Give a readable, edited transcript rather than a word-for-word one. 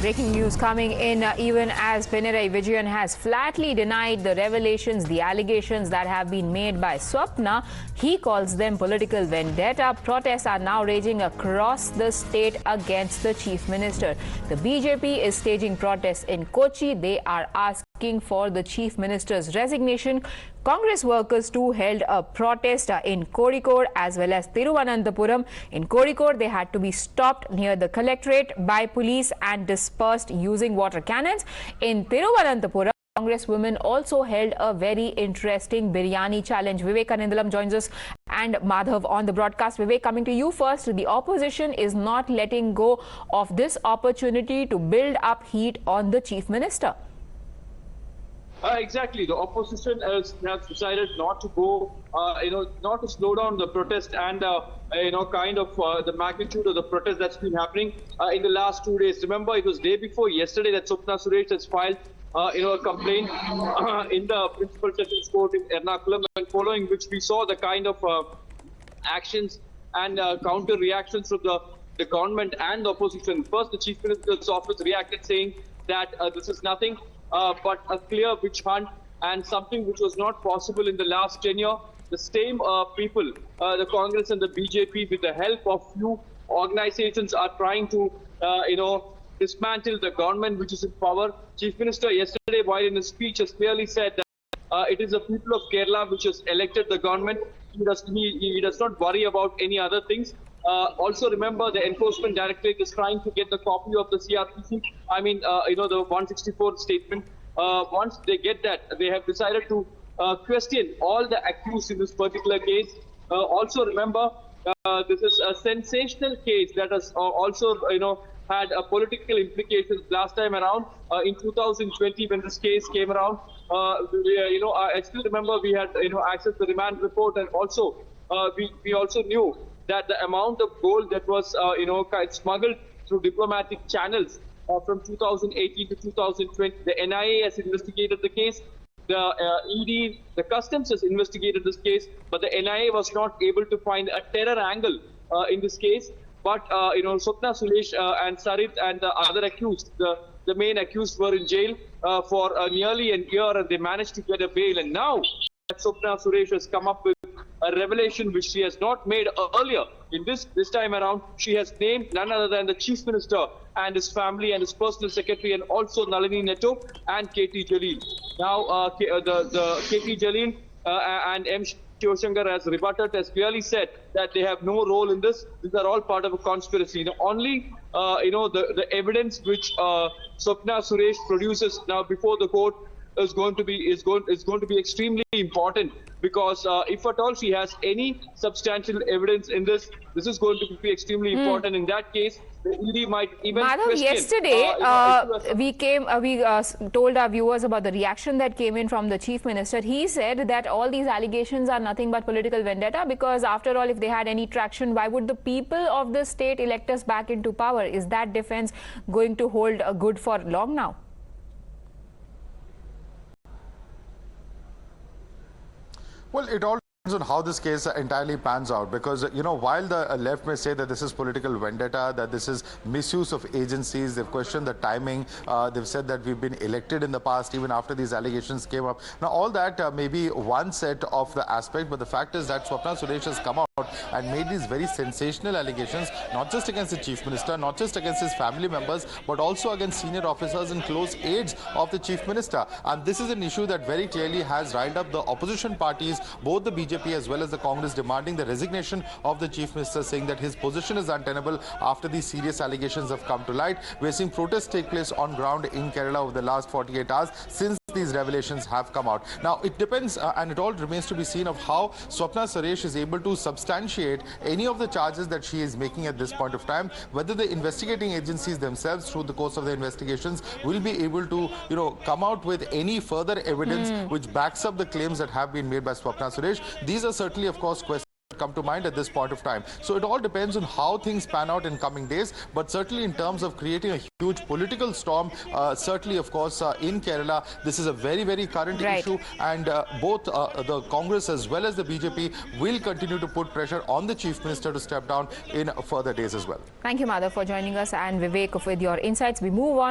Breaking news coming in even as Pinarayi Vijayan has flatly denied the revelations, the allegations that have been made by Swapna. He calls them political vendetta. Protests are now raging across the state against the Chief Minister. The BJP is staging protests in Kochi. They are asking for the Chief Minister's resignation. Congress workers too held a protest in Kozhikode as well as Thiruvananthapuram. In Kozhikode, they had to be stopped near the collectorate by police and dispersed using water cannons. In Thiruvananthapuram, Congress women also held a very interesting biryani challenge. Vivek Kanindalam joins us and Madhav on the broadcast. Vivek, coming to you first. The opposition is not letting go of this opportunity to build up heat on the Chief Minister. Exactly. The opposition has decided not to go, not to slow down the protest and, the magnitude of the protest that's been happening in the last 2 days. Remember, it was day before yesterday that Swapna Suresh has filed, a complaint in the Principal Sessions Court in Ernakulam, and following which we saw the kind of actions and counter reactions from the government and the opposition. First, the Chief Minister's office reacted saying that this is nothing but a clear witch hunt and something which was not possible in the last tenure. The same people, the Congress and the BJP, with the help of few organizations, are trying to, dismantle the government which is in power. Chief Minister yesterday, while in his speech, has clearly said that it is the people of Kerala which has elected the government. He does not worry about any other things. Also remember, the Enforcement Directorate is trying to get the copy of the CRPC, the 164 statement. Once they get that, they have decided to question all the accused in this particular case. Also remember, this is a sensational case that has also, had a political implications last time around in 2020 when this case came around. I still remember we had, accessed the remand report, and also we also knew that the amount of gold that was, smuggled through diplomatic channels from 2018 to 2020. The NIA has investigated the case. The ED, the Customs has investigated this case, but the NIA was not able to find a terror angle in this case. But, Swapna Suresh and Sarith and the other accused, the main accused, were in jail for nearly a year, and they managed to get a bail. And now Swapna Suresh has come up with a revelation which she has not made earlier. In this time around, she has named none other than the Chief Minister and his family and his personal secretary, and also Nalini Netto and KT Jaleel. Now, the KT Jaleel and M. Shivashankar has rebutted, has clearly said that they have no role in this. These are all part of a conspiracy. Only the evidence which Swapna Suresh produces now before the court is going to be extremely important, because if at all she has any substantial evidence in this is going to be extremely important. In that case, the ED might even Madhav, question. Yesterday, we told our viewers about the reaction that came in from the Chief Minister. He said that all these allegations are nothing but political vendetta, because after all, if they had any traction, why would the people of the state elect us back into power? Is that defense going to hold good for long now? Well, it all depends on how this case entirely pans out, because, while the left may say that this is political vendetta, that this is misuse of agencies, they've questioned the timing, they've said that we've been elected in the past even after these allegations came up. Now, all that may be one set of the aspect, but the fact is that Swapna Suresh has come out and made these very sensational allegations, not just against the Chief Minister, not just against his family members, but also against senior officers and close aides of the Chief Minister. And this is an issue that very clearly has riled up the opposition parties, both the BJP as well as the Congress, demanding the resignation of the Chief Minister, saying that his position is untenable after these serious allegations have come to light. We're seeing protests take place on ground in Kerala over the last 48 hours since these revelations have come out. Now, it depends and it all remains to be seen of how Swapna Suresh is able to substantiate any of the charges that she is making at this point of time, whether the investigating agencies themselves through the course of the investigations will be able to, come out with any further evidence which backs up the claims that have been made by Swapna Suresh. These are certainly, of course, questions come to mind at this point of time. So it all depends on how things pan out in coming days, but certainly in terms of creating a huge political storm, certainly, of course, in Kerala, this is a very, very current issue, and both the Congress as well as the BJP will continue to put pressure on the Chief Minister to step down in further days as well. Thank you, Madhav, for joining us, and Vivek with your insights. We move on.